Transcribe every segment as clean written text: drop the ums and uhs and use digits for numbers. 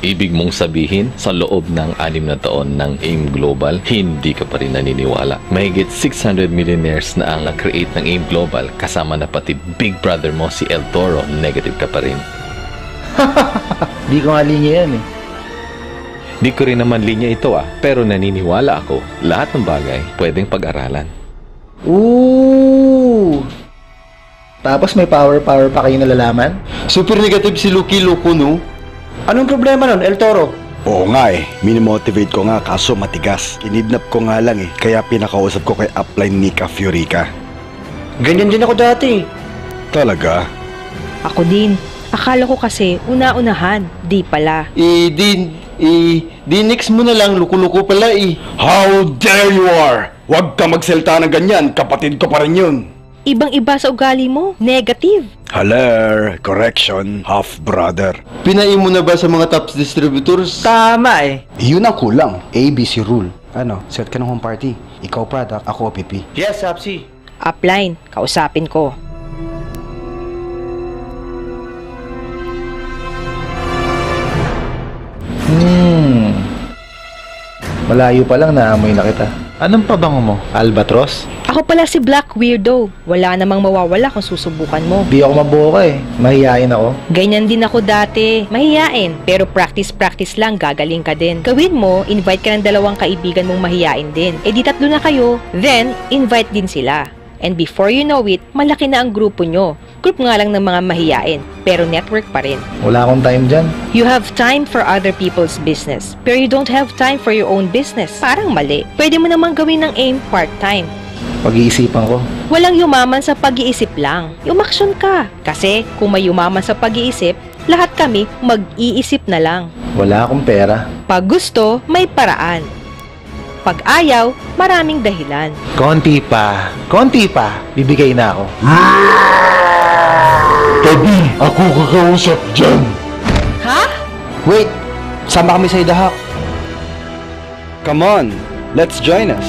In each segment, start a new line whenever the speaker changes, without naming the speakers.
Ibig mong sabihin, sa loob ng 6 na taon ng AIM Global, hindi ka pa rin naniniwala. Mahigit 600 millionaires na ang nag-create ng AIM Global, kasama na pati big brother mo si El Toro, negative ka pa rin.
Di ko nga linya yan eh.
Di ko rin naman linya ito pero naniniwala ako, lahat ng bagay pwedeng pag-aralan.
Ooh! Tapos may power pa kayo nalalaman?
Super negative si Lucky Loco, no?
Anong problema nun, El Toro?
Oo nga minimotivate ko nga kaso matigas. Kinidnap ko nga lang kaya pinakausap ko kay upline Nika Fiorica.
Ganyan din ako dati.
Talaga?
Ako din. Akala ko kasi una-unahan, di pala.
Next mo na lang, luko-luko pala eh.
How dare you are! Huwag ka magsalita ng ganyan, kapatid ko pa rin yun.
Ibang-iba sa ugali mo, negative.
Haler, correction, half-brother.
Pinain mo na ba sa mga top distributors?
Tama eh.
Yun ang kulang. ABC rule. Ano, set ka ng home party. Ikaw product, ako OPP.
Yes, Sapsi.
Upline, kausapin ko.
Malayo pa lang naamoy na kita. Anong pabango mo? Albatros?
Ako pala si Black Weirdo. Wala namang mawawala kung susubukan mo.
Di ako mabuka eh. Mahihain ako.
Ganyan din ako dati. Mahiyain. Pero practice lang, gagaling ka din. Gawin mo, invite ka ng 2 kaibigan mong mahiyain din. E di 3 na kayo, then invite din sila. And before you know it, malaki na ang grupo nyo. Group nga lang ng mga mahiyain, pero network pa rin.
Wala akong time dyan.
You have time for other people's business, pero you don't have time for your own business. Parang mali. Pwede mo namang gawin ng AIM part-time.
Pag-iisipan ko.
Walang yumaman sa pag-iisip lang. Umaksyon ka. Kasi kung may yumaman sa pag-iisip, lahat kami mag-iisip na lang.
Wala akong pera.
Pag gusto, may paraan. Pag ayaw, maraming dahilan.
Konti pa. Bibigay na ako.
Tabi, ako kakausap dyan.
Ha?
Wait! Sama kami sa idahak.
Come on, let's join us.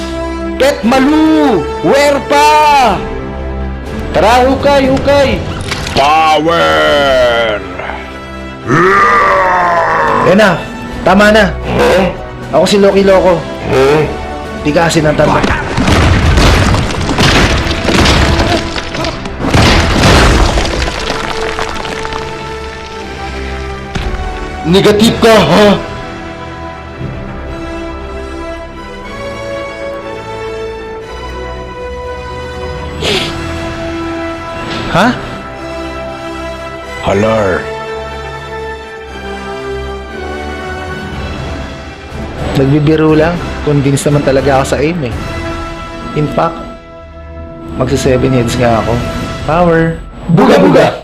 Pet Malu! Where pa? Tara, hukay!
Power!
Enough! Tama na. Ako si Loki Loco. Tigasin ang tanda.
Negative ka, ha?
Ha?
Haler.
Nagbibiro lang. Convinced naman talaga ako sa AIM eh. In fact, magsa 7 heads nga ako. Power.
Buga-buga!